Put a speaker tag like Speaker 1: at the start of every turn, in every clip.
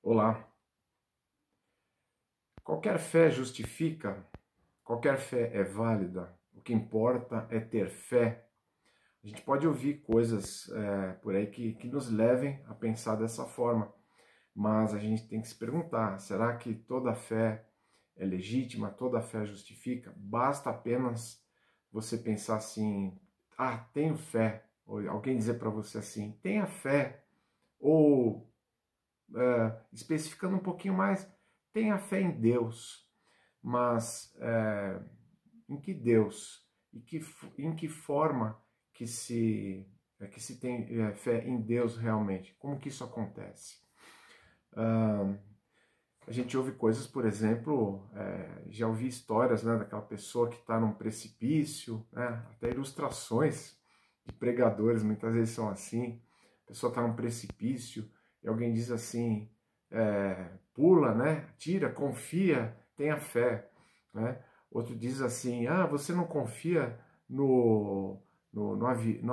Speaker 1: Olá. Qualquer fé justifica, qualquer fé é válida, o que importa é ter fé. A gente pode ouvir coisas por aí que nos levem a pensar dessa forma, mas a gente tem que se perguntar, será que toda fé é legítima, toda fé justifica? Basta apenas você pensar assim, tenho fé, ou alguém dizer para você assim, tenha fé, ou especificando um pouquinho mais, tenha fé em Deus. Mas em que Deus, em que forma que se tem fé em Deus realmente? Como que isso acontece? A gente ouve coisas, por exemplo, já ouvi histórias, né, daquela pessoa que está num precipício, né, até ilustrações de pregadores muitas vezes são assim, a pessoa está num precipício e alguém diz assim, pula, né, tira, confia, tenha fé, né? Outro diz assim, você não confia no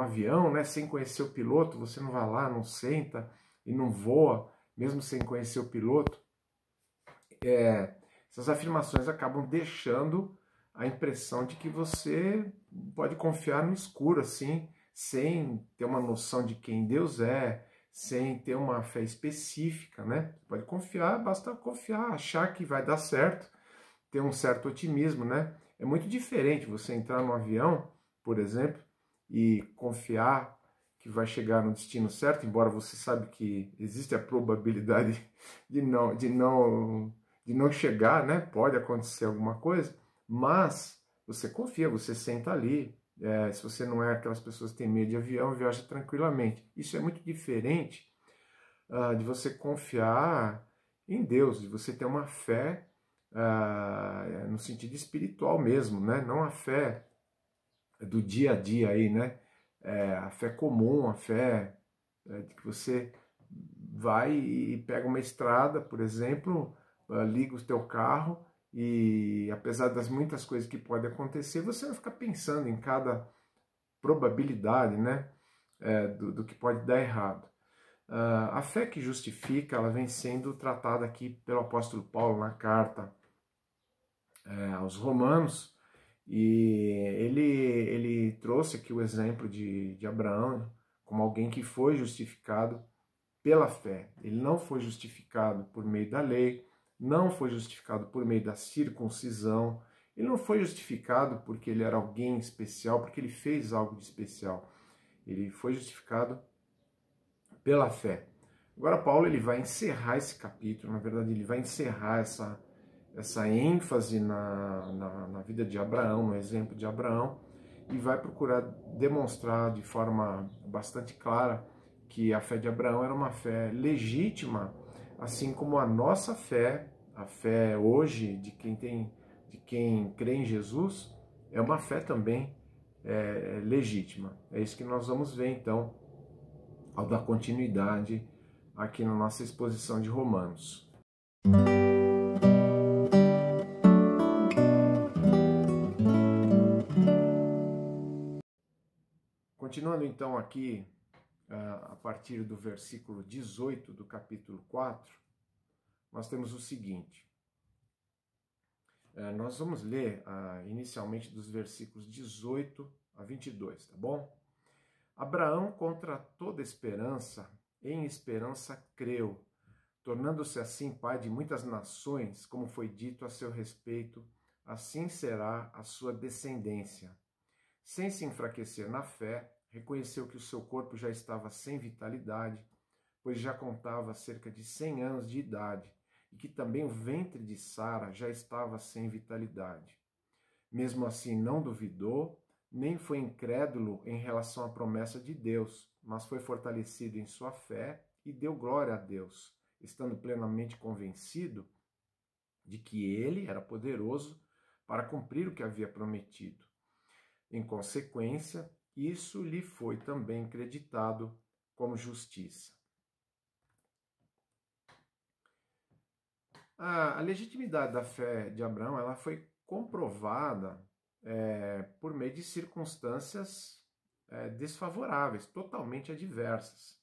Speaker 1: avião, né, sem conhecer o piloto, você não vai lá, não senta e não voa, mesmo sem conhecer o piloto. Essas afirmações acabam deixando a impressão de que você pode confiar no escuro, assim, sem ter uma noção de quem Deus é, sem ter uma fé específica, né? Pode confiar, basta confiar, achar que vai dar certo, ter um certo otimismo, né? É muito diferente você entrar no avião, por exemplo, e confiar que vai chegar no destino certo, embora você sabe que existe a probabilidade de não chegar, né? Pode acontecer alguma coisa, mas você confia, você senta ali. Se você não é aquelas pessoas que têm medo de avião, viaja tranquilamente. Isso é muito diferente de você confiar em Deus, de você ter uma fé no sentido espiritual mesmo, né? Não a fé do dia a dia aí, né? A fé comum, a fé de que você vai e pega uma estrada, por exemplo, liga o teu carro e apesar das muitas coisas que podem acontecer, você vai ficar pensando em cada probabilidade, né? Do que pode dar errado. A fé que justifica, ela vem sendo tratada aqui pelo apóstolo Paulo na carta aos Romanos, e ele trouxe aqui o exemplo de Abraão como alguém que foi justificado pela fé. Ele não foi justificado por meio da lei, não foi justificado por meio da circuncisão, ele não foi justificado porque ele era alguém especial, porque ele fez algo de especial. Ele foi justificado pela fé. Agora Paulo ele vai encerrar esse capítulo, na verdade ele vai encerrar essa ênfase na vida de Abraão, no exemplo de Abraão, e vai procurar demonstrar de forma bastante clara que a fé de Abraão era uma fé legítima, assim como a nossa fé, a fé hoje de quem crê em Jesus, é uma fé também legítima. É isso que nós vamos ver então ao dar continuidade aqui na nossa exposição de Romanos. Continuando então aqui, a partir do versículo 18 do capítulo 4, nós temos o seguinte. Nós vamos ler inicialmente dos versículos 18 a 22, tá bom? Abraão, contra toda esperança, em esperança creu, tornando-se assim pai de muitas nações, como foi dito a seu respeito, assim será a sua descendência. Sem se enfraquecer na fé, reconheceu que o seu corpo já estava sem vitalidade, pois já contava cerca de 100 anos de idade, e que também o ventre de Sara já estava sem vitalidade. Mesmo assim, não duvidou, nem foi incrédulo em relação à promessa de Deus, mas foi fortalecido em sua fé e deu glória a Deus, estando plenamente convencido de que ele era poderoso para cumprir o que havia prometido. Em consequência, isso lhe foi também creditado como justiça. A legitimidade da fé de Abraão ela foi comprovada por meio de circunstâncias desfavoráveis, totalmente adversas.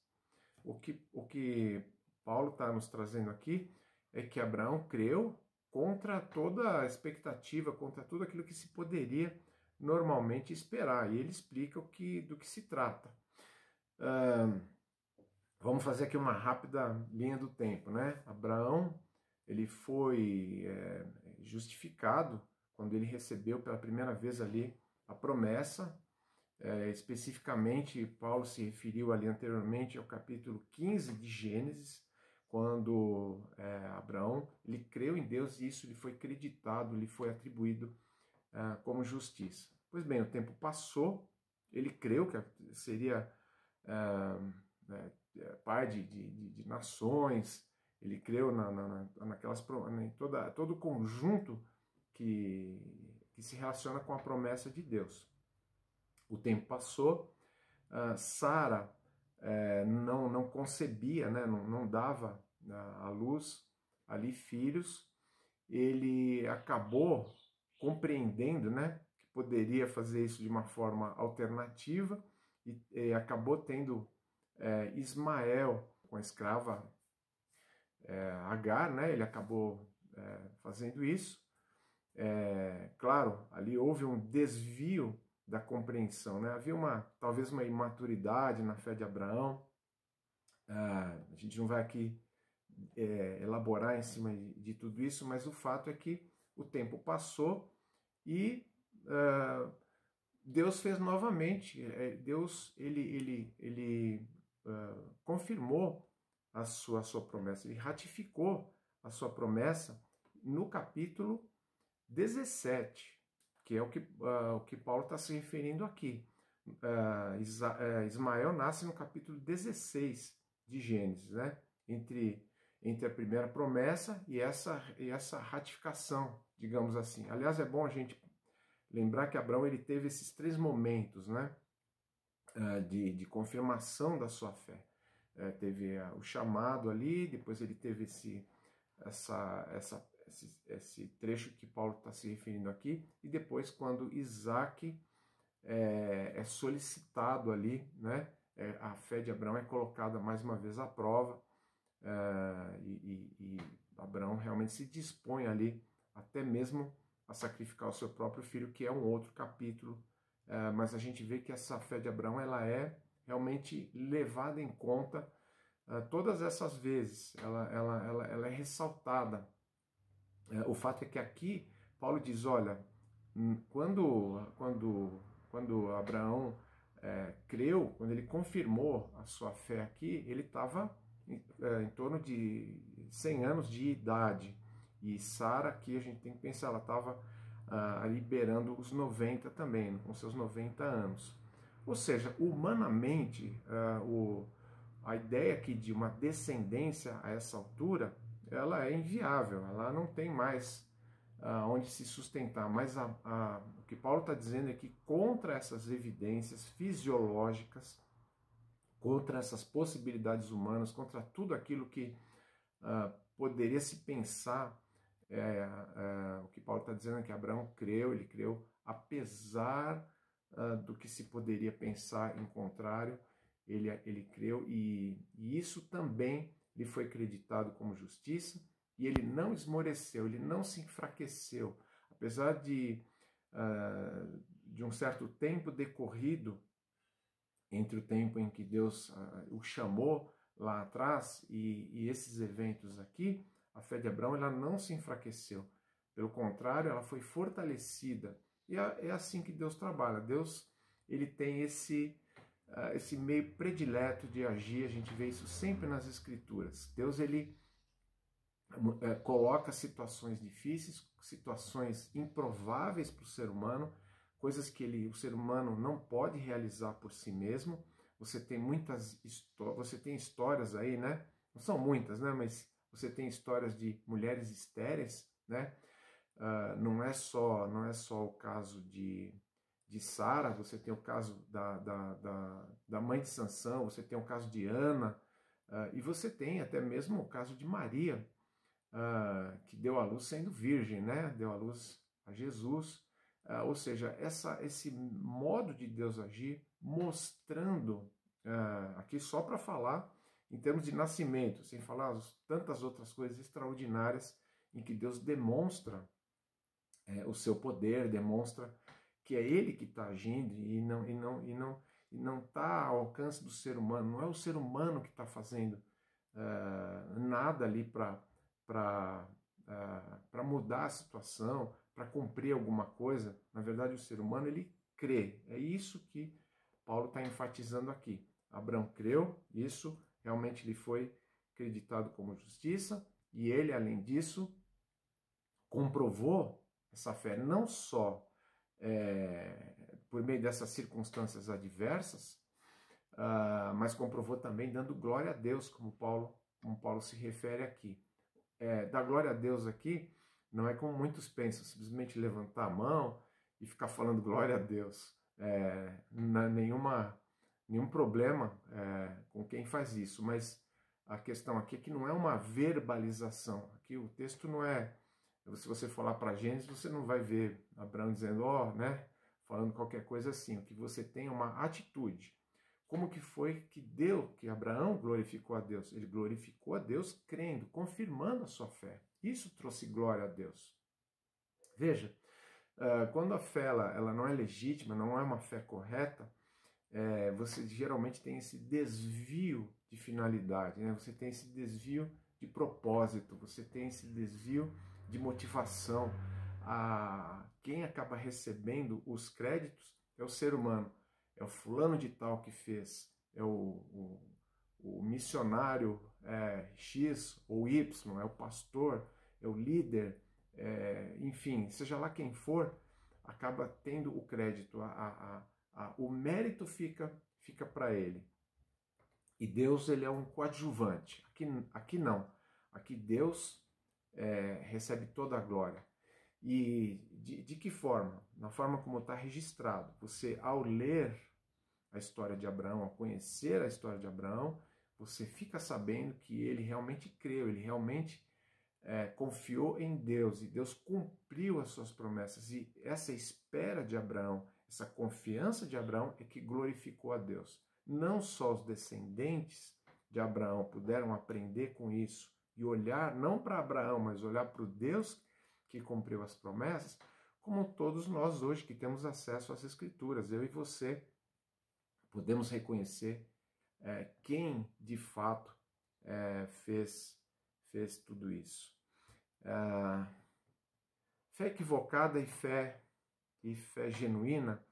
Speaker 1: O que Paulo está nos trazendo aqui é que Abraão creu contra toda a expectativa, contra tudo aquilo que se poderia normalmente esperar. E ele explica do que se trata. Vamos fazer aqui uma rápida linha do tempo, né? Abraão, ele foi justificado quando ele recebeu pela primeira vez ali a promessa. Especificamente, Paulo se referiu ali anteriormente ao capítulo 15 de Gênesis, quando Abraão, ele creu em Deus e isso lhe foi creditado, lhe foi atribuído como justiça. Pois bem, o tempo passou, ele creu que seria pai de nações, ele creu em todo o conjunto que se relaciona com a promessa de Deus. O tempo passou, Sara não concebia, né, não dava à luz ali filhos, ele acabou compreendendo, né, que poderia fazer isso de uma forma alternativa e acabou tendo Ismael com a escrava Agar, né, ele acabou fazendo isso. Claro, ali houve um desvio da compreensão, né? Havia talvez uma imaturidade na fé de Abraão. A gente não vai aqui elaborar em cima de tudo isso, mas o fato é que o tempo passou e Deus fez novamente. Deus ele confirmou a sua promessa, ele ratificou a sua promessa no capítulo 17, que é o que Paulo está se referindo aqui. Ismael nasce no capítulo 16 de Gênesis, né? Entre a primeira promessa e essa ratificação, digamos assim. Aliás, é bom a gente lembrar que Abraão ele teve esses 3 momentos, né? De confirmação da sua fé. Teve o chamado ali, depois ele teve esse trecho que Paulo está se referindo aqui, e depois quando Isaac é solicitado ali, né? A fé de Abraão é colocada mais uma vez à prova, e Abraão realmente se dispõe ali até mesmo a sacrificar o seu próprio filho, que é um outro capítulo, mas a gente vê que essa fé de Abraão ela é realmente levada em conta todas essas vezes, ela é ressaltada. O fato é que aqui Paulo diz, olha, quando Abraão creu, quando ele confirmou a sua fé aqui, ele estava em torno de 100 anos de idade. E Sara, aqui a gente tem que pensar, ela estava liberando os 90 também, com seus 90 anos. Ou seja, humanamente, a ideia aqui de uma descendência a essa altura, ela é inviável, ela não tem mais onde se sustentar. Mas o que Paulo está dizendo é que contra essas evidências fisiológicas, contra essas possibilidades humanas, contra tudo aquilo que poderia se pensar, o que Paulo está dizendo é que Abraão creu, ele creu apesar do que se poderia pensar em contrário, ele creu e isso também lhe foi creditado como justiça, e ele não esmoreceu, ele não se enfraqueceu, apesar de um certo tempo decorrido entre o tempo em que Deus o chamou lá atrás e esses eventos aqui, a fé de Abraão ela não se enfraqueceu, pelo contrário, ela foi fortalecida, e é assim que Deus trabalha. Deus ele tem esse meio predileto de agir, a gente vê isso sempre nas Escrituras. Deus ele coloca situações difíceis, situações improváveis para o ser humano, coisas que o ser humano não pode realizar por si mesmo. Você tem você tem histórias aí, né? Não são muitas, né? Mas você tem histórias de mulheres estéreis, né? Não é só o caso de Sara, você tem o caso da mãe de Sansão, você tem o caso de Ana, e você tem até mesmo o caso de Maria, que deu à luz sendo virgem, né? Deu à luz a Jesus. Ou seja, esse modo de Deus agir, mostrando, aqui só para falar em termos de nascimento, sem falar tantas outras coisas extraordinárias em que Deus demonstra o seu poder, demonstra que é Ele que está agindo e não está ao alcance do ser humano. Não é o ser humano que está fazendo nada ali para mudar a situação, para cumprir alguma coisa. Na verdade, o ser humano, ele crê. É isso que Paulo está enfatizando aqui. Abraão creu, isso realmente lhe foi acreditado como justiça, e ele, além disso, comprovou essa fé não só por meio dessas circunstâncias adversas, mas comprovou também dando glória a Deus, como Paulo se refere aqui. Dar glória a Deus aqui não é como muitos pensam, simplesmente levantar a mão e ficar falando glória a Deus. Não há nenhum problema com quem faz isso, mas a questão aqui é que não é uma verbalização. Aqui o texto não é... Se você falar para Gênesis, você não vai ver Abraão dizendo, né, falando qualquer coisa assim. O que você tem é uma atitude. Como que foi que Abraão glorificou a Deus? Ele glorificou a Deus crendo, confirmando a sua fé. Isso trouxe glória a Deus. Veja, quando a fé ela não é legítima, não é uma fé correta, você geralmente tem esse desvio de finalidade, né? Você tem esse desvio de propósito, você tem esse desvio de motivação. Quem acaba recebendo os créditos é o ser humano, é o fulano de tal que fez, é o missionário X ou Y, é o pastor, é o líder, enfim, seja lá quem for, acaba tendo o crédito, o mérito fica para ele. E Deus, ele é um coadjuvante. Aqui não. Aqui Deus recebe toda a glória. E de que forma? Na forma como está registrado. Você, ao ler a história de Abraão, ao conhecer a história de Abraão, você fica sabendo que ele realmente creu, ele realmente confiou em Deus, e Deus cumpriu as suas promessas. E essa espera de Abraão, essa confiança de Abraão é que glorificou a Deus. Não só os descendentes de Abraão puderam aprender com isso e olhar não para Abraão, mas olhar para o Deus que cumpriu as promessas, como todos nós hoje que temos acesso às Escrituras, eu e você, podemos reconhecer quem de fato fez tudo isso. Fé equivocada e fé genuína,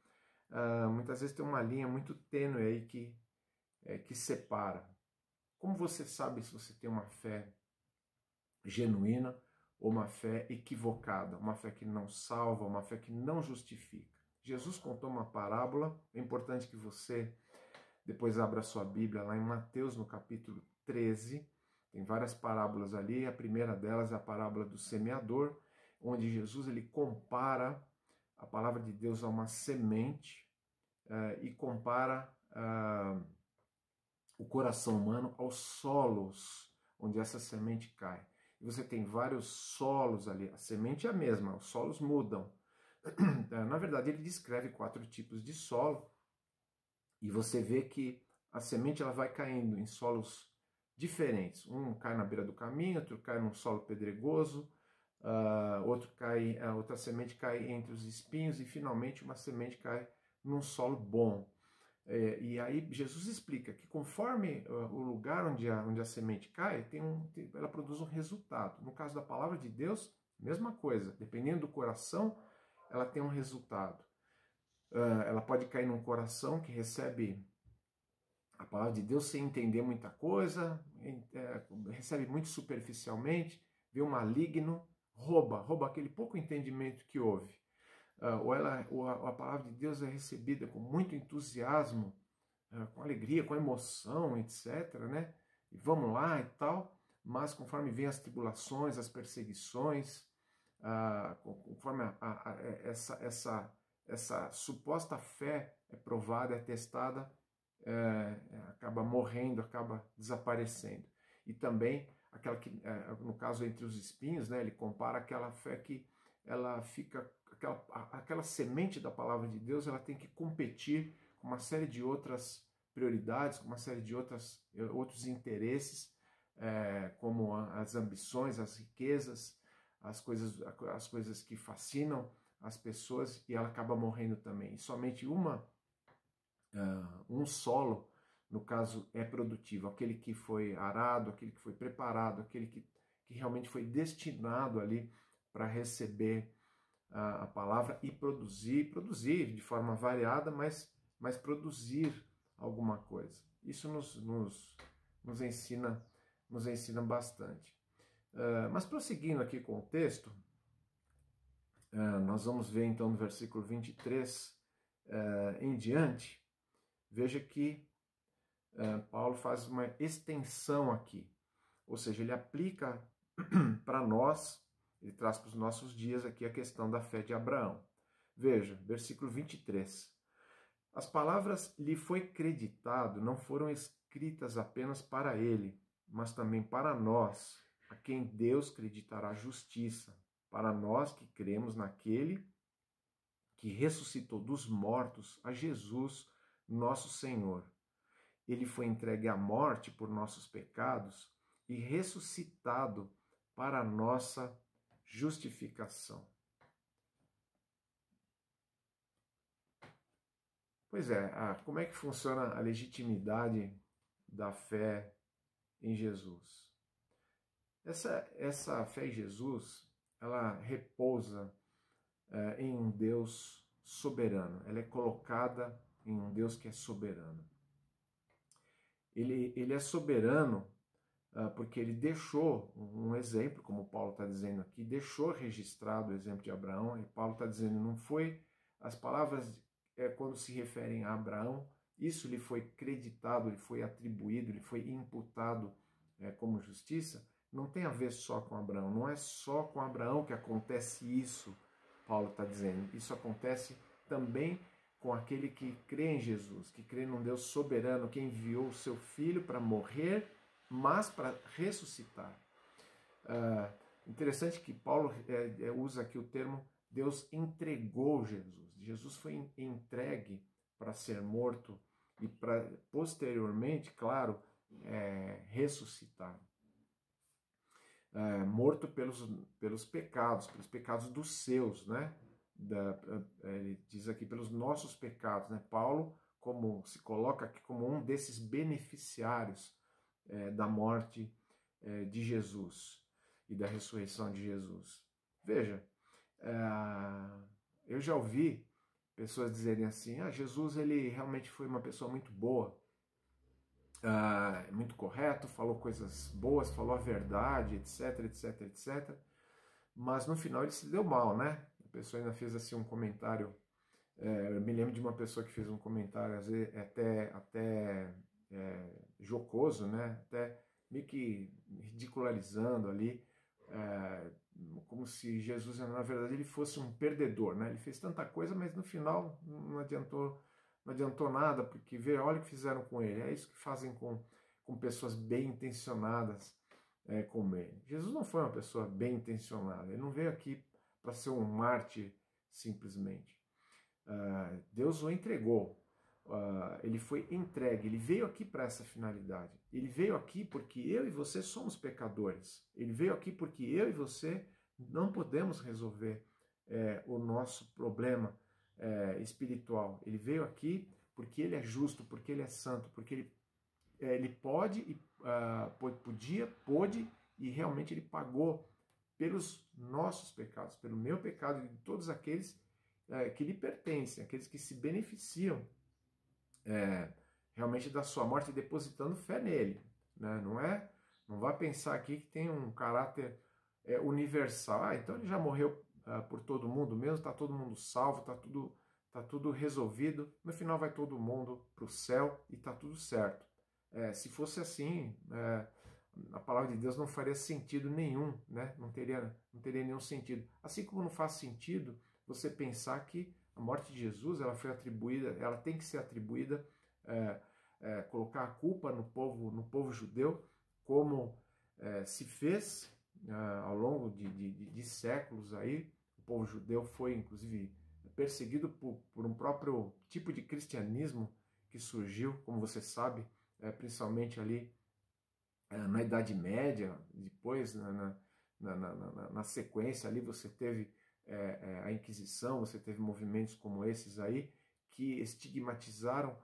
Speaker 1: muitas vezes tem uma linha muito tênue aí que separa. Como você sabe se você tem uma fé genuína ou uma fé equivocada, uma fé que não salva, uma fé que não justifica? Jesus contou uma parábola, é importante que você depois abra sua Bíblia lá em Mateus, no capítulo 13, tem várias parábolas ali, a primeira delas é a parábola do semeador, onde Jesus ele compara a palavra de Deus a uma semente e compara o coração humano aos solos onde essa semente cai. E você tem vários solos ali, a semente é a mesma, os solos mudam. Na verdade, ele descreve 4 tipos de solo, e você vê que a semente ela vai caindo em solos diferentes. Um cai na beira do caminho, outro cai num solo pedregoso, outra semente cai entre os espinhos e finalmente uma semente cai num solo bom. E aí Jesus explica que conforme o lugar onde a semente cai, ela produz um resultado. No caso da palavra de Deus, mesma coisa. Dependendo do coração, ela tem um resultado. Ela pode cair num coração que recebe a palavra de Deus sem entender muita coisa, recebe muito superficialmente, vê o maligno, rouba aquele pouco entendimento que houve. Ou a palavra de Deus é recebida com muito entusiasmo, com alegria, com emoção, etc., né? E vamos lá e tal, mas conforme vem as tribulações, as perseguições, conforme essa suposta fé é provada, é testada, acaba morrendo, acaba desaparecendo. E também aquela que, no caso entre os espinhos, né, ele compara aquela fé que ela fica, aquela semente da palavra de Deus, ela tem que competir com uma série de outras prioridades, com uma série de outros interesses, como as ambições, as riquezas, as coisas que fascinam as pessoas, e ela acaba morrendo também. E somente um solo, no caso, é produtivo, aquele que foi arado, aquele que foi preparado, aquele que realmente foi destinado ali para receber a palavra e produzir de forma variada, mas produzir alguma coisa. Isso nos ensina bastante. Mas prosseguindo aqui com o texto, nós vamos ver então no versículo 23 em diante, veja que Paulo faz uma extensão aqui, ou seja, ele aplica para nós, ele traz para os nossos dias aqui a questão da fé de Abraão. Veja, versículo 23. As palavras lhe foi creditado não foram escritas apenas para ele, mas também para nós, a quem Deus creditará justiça, para nós que cremos naquele que ressuscitou dos mortos, a Jesus, nosso Senhor. Ele foi entregue à morte por nossos pecados e ressuscitado para a nossa justificação. Pois é, como é que funciona a legitimidade da fé em Jesus? Essa fé em Jesus, ela repousa em um Deus soberano. Ela é colocada em um Deus que é soberano. Ele é soberano porque ele deixou um exemplo, como Paulo está dizendo aqui, deixou registrado o exemplo de Abraão, e Paulo está dizendo, não foi, as palavras quando se referem a Abraão, isso lhe foi creditado, lhe foi atribuído, lhe foi imputado como justiça, não tem a ver só com Abraão, não é só com Abraão que acontece isso, Paulo está dizendo, isso acontece também com aquele que crê em Jesus, que crê num Deus soberano, que enviou o seu Filho para morrer, mas para ressuscitar. Interessante que Paulo usa aqui o termo Deus entregou Jesus. Jesus foi entregue para ser morto e para posteriormente, claro, ressuscitar. Morto pelos pecados dos seus, né? Ele diz aqui pelos nossos pecados, né? Paulo se coloca aqui como um desses beneficiários da morte de Jesus e da ressurreição de Jesus. Veja, eu já ouvi pessoas dizerem assim, Jesus ele realmente foi uma pessoa muito boa, muito correto, falou coisas boas, falou a verdade, etc, etc, etc, mas no final ele se deu mal, né? A pessoa ainda fez assim um comentário, eu me lembro de uma pessoa que fez um comentário às vezes, até jocoso, né? Até meio que ridicularizando ali, como se Jesus, na verdade, ele fosse um perdedor, né? Ele fez tanta coisa, mas no final não adiantou nada, porque olha o que fizeram com ele. É isso que fazem com pessoas bem intencionadas como ele. Jesus não foi uma pessoa bem intencionada, ele não veio aqui para ser um mártir simplesmente. Deus o entregou. Ele foi entregue, ele veio aqui para essa finalidade. Ele veio aqui porque eu e você somos pecadores. Ele veio aqui porque eu e você não podemos resolver o nosso problema espiritual. Ele veio aqui porque ele é justo, porque ele é santo, porque ele pôde e realmente ele pagou pelos nossos pecados, pelo meu pecado e de todos aqueles que lhe pertencem, aqueles que se beneficiam realmente da sua morte, depositando fé nele, né? Não vai pensar aqui que tem um caráter universal. Então ele já morreu por todo mundo mesmo, está todo mundo salvo, tá tudo resolvido, no final vai todo mundo para o céu e está tudo certo. Se fosse assim, a palavra de Deus não faria sentido nenhum, né? Não teria nenhum sentido. Assim como não faz sentido você pensar que a morte de Jesus ela foi atribuída, ela tem que ser atribuída, colocar a culpa no povo judeu, como se fez ao longo de séculos aí. O povo judeu foi inclusive perseguido por um próprio tipo de cristianismo que surgiu, como você sabe, principalmente ali na Idade Média, depois na sequência ali você teve a Inquisição, você teve movimentos como esses aí, que estigmatizaram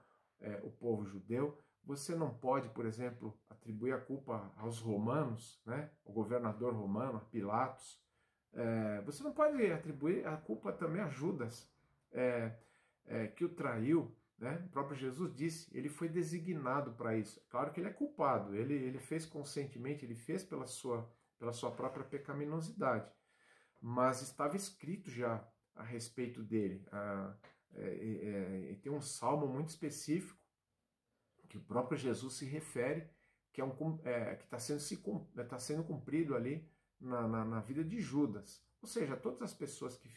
Speaker 1: o povo judeu. Você não pode, por exemplo, atribuir a culpa aos romanos, né? O governador romano, a Pilatos. Você não pode atribuir a culpa também a Judas, que o traiu, né? O próprio Jesus disse, ele foi designado para isso. Claro que ele é culpado, ele fez conscientemente, ele fez pela sua própria pecaminosidade, mas estava escrito já a respeito dele. Tem um salmo muito específico que o próprio Jesus se refere, que que está sendo cumprido ali na vida de Judas. Ou seja, todas as pessoas que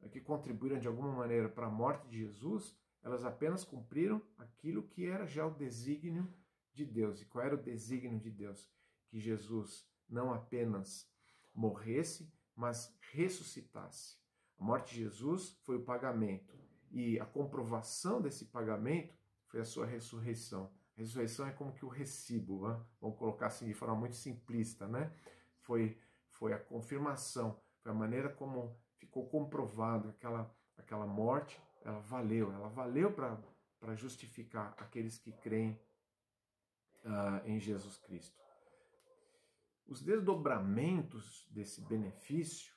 Speaker 1: que contribuíram de alguma maneira para a morte de Jesus, elas apenas cumpriram aquilo que era já o desígnio de Deus. E qual era o desígnio de Deus? Que Jesus não apenas morresse, mas ressuscitasse. A morte de Jesus foi o pagamento. E a comprovação desse pagamento foi a sua ressurreição. A ressurreição é como que o recibo, né? Vamos colocar assim de forma muito simplista, né? Foi a confirmação, foi a maneira como ficou comprovado aquela morte, ela valeu para justificar aqueles que creem em Jesus Cristo. Os desdobramentos desse benefício,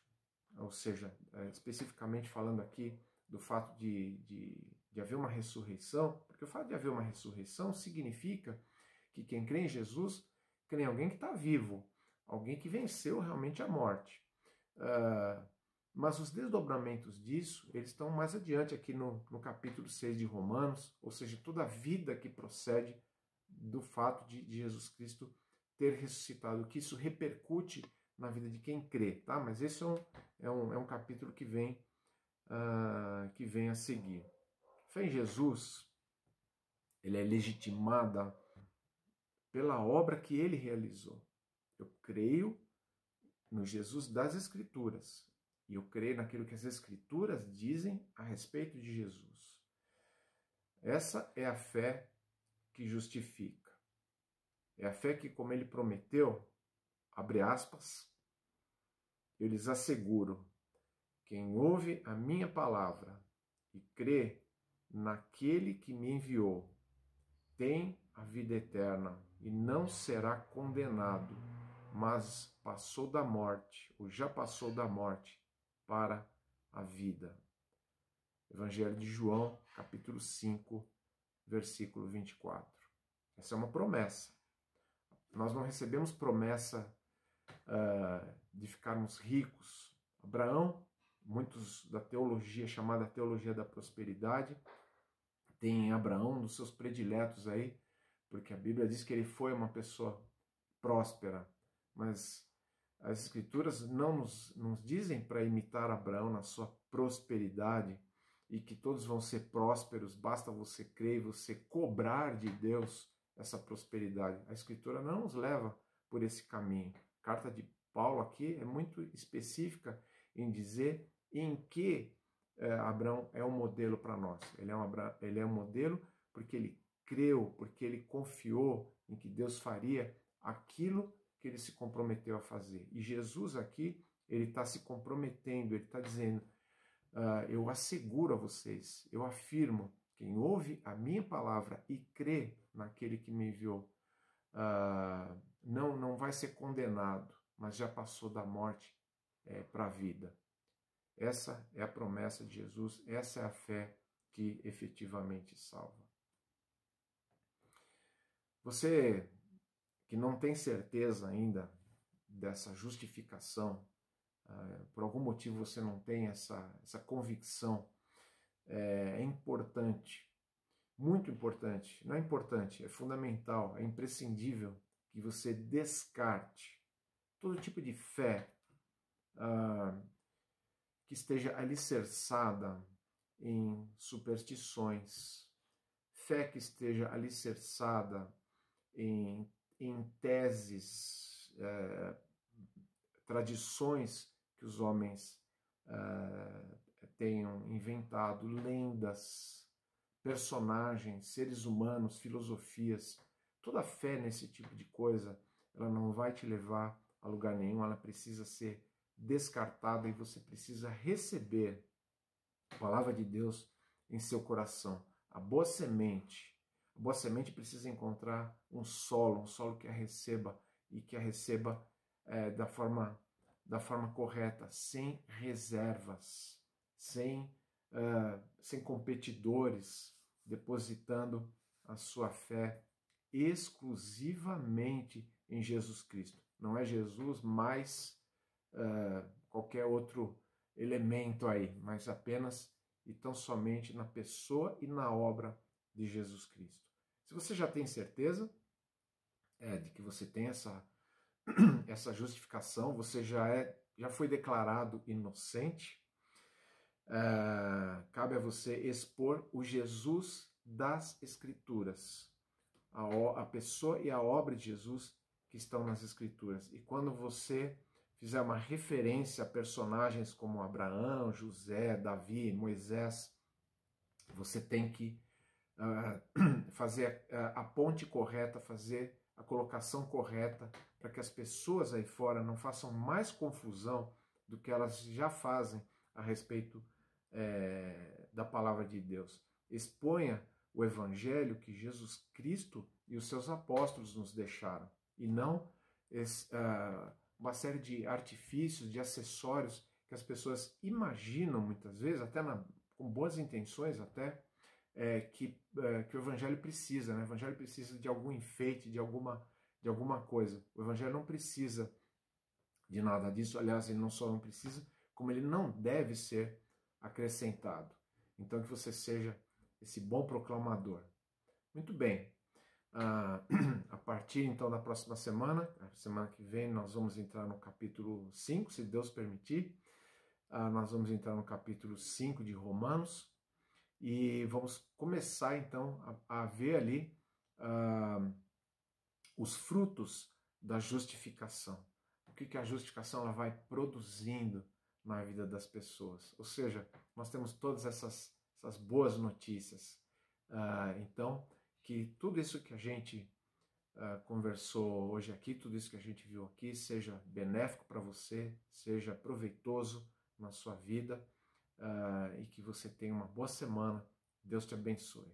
Speaker 1: ou seja, especificamente falando aqui do fato de haver uma ressurreição, porque o fato de haver uma ressurreição significa que quem crê em Jesus crê em alguém que está vivo, alguém que venceu realmente a morte. Mas os desdobramentos disso, eles estão mais adiante aqui no capítulo 6 de Romanos, ou seja, toda a vida que procede do fato de Jesus Cristo ter ressuscitado, que isso repercute na vida de quem crê, tá? Mas esse é um capítulo que vem a seguir. Fé em Jesus, ele é legitimada pela obra que ele realizou. Eu creio no Jesus das Escrituras e eu creio naquilo que as Escrituras dizem a respeito de Jesus. Essa é a fé que justifica. É a fé que, como ele prometeu, abre aspas, eu lhes asseguro, quem ouve a minha palavra e crê naquele que me enviou, tem a vida eterna e não será condenado, mas passou da morte, ou já passou da morte, para a vida. Evangelho de João, capítulo 5, versículo 24. Essa é uma promessa. Nós não recebemos promessa de ficarmos ricos. Abraão, muitos da teologia chamada teologia da prosperidade, tem Abraão nos seus prediletos aí, porque a Bíblia diz que ele foi uma pessoa próspera, mas as Escrituras não nos dizem para imitar Abraão na sua prosperidade e que todos vão ser prósperos, basta você crer e você cobrar de Deus essa prosperidade. A Escritura não nos leva por esse caminho. A carta de Paulo aqui é muito específica em dizer em que Abraão é um modelo para nós. Ele é um modelo porque ele creu, porque ele confiou em que Deus faria aquilo que ele se comprometeu a fazer. E Jesus aqui, ele está se comprometendo, ele está dizendo, eu asseguro a vocês, eu afirmo, quem ouve a minha palavra e crê naquele que me enviou, não vai ser condenado, mas já passou da morte para a vida. Essa é a promessa de Jesus, essa é a fé que efetivamente salva. Você que não tem certeza ainda dessa justificação, por algum motivo você não tem essa convicção, é importante, muito importante, não é importante, é fundamental, é imprescindível que você descarte todo tipo de fé que esteja alicerçada em superstições, fé que esteja alicerçada em teses, tradições que os homens tenham inventado, lendas, personagens, seres humanos, filosofias. Toda fé nesse tipo de coisa, ela não vai te levar a lugar nenhum, ela precisa ser descartada e você precisa receber a palavra de Deus em seu coração. A boa semente precisa encontrar um solo que a receba e que a receba da forma correta, sem reservas, sem competidores, depositando a sua fé exclusivamente em Jesus Cristo. Não é Jesus mais qualquer outro elemento aí, mas apenas e tão somente na pessoa e na obra de Jesus Cristo. Se você já tem certeza de que você tem essa justificação, você já foi declarado inocente, cabe a você expor o Jesus das Escrituras, a pessoa e a obra de Jesus que estão nas Escrituras. E quando você fizer uma referência a personagens como Abraão, José, Davi, Moisés, você tem que fazer a ponte correta, fazer a colocação correta, para que as pessoas aí fora não façam mais confusão do que elas já fazem a respeito da palavra de Deus. Exponha o evangelho que Jesus Cristo e os seus apóstolos nos deixaram, e não uma série de artifícios, de acessórios que as pessoas imaginam muitas vezes, até com boas intenções até, que o evangelho precisa, né? O evangelho precisa de algum enfeite, de alguma coisa. O evangelho não precisa de nada disso, aliás, ele não só não precisa, como ele não deve ser acrescentado. Então, que você seja esse bom proclamador. Muito bem. A partir então da próxima semana, a semana que vem, nós vamos entrar no capítulo 5, se Deus permitir. Nós vamos entrar no capítulo 5 de Romanos e vamos começar então a ver ali os frutos da justificação. O que a justificação ela vai produzindo na vida das pessoas. Ou seja, nós temos todas essas boas notícias. Então, que tudo isso que a gente conversou hoje aqui, tudo isso que a gente viu aqui, seja benéfico para você, seja proveitoso na sua vida e que você tenha uma boa semana. Deus te abençoe.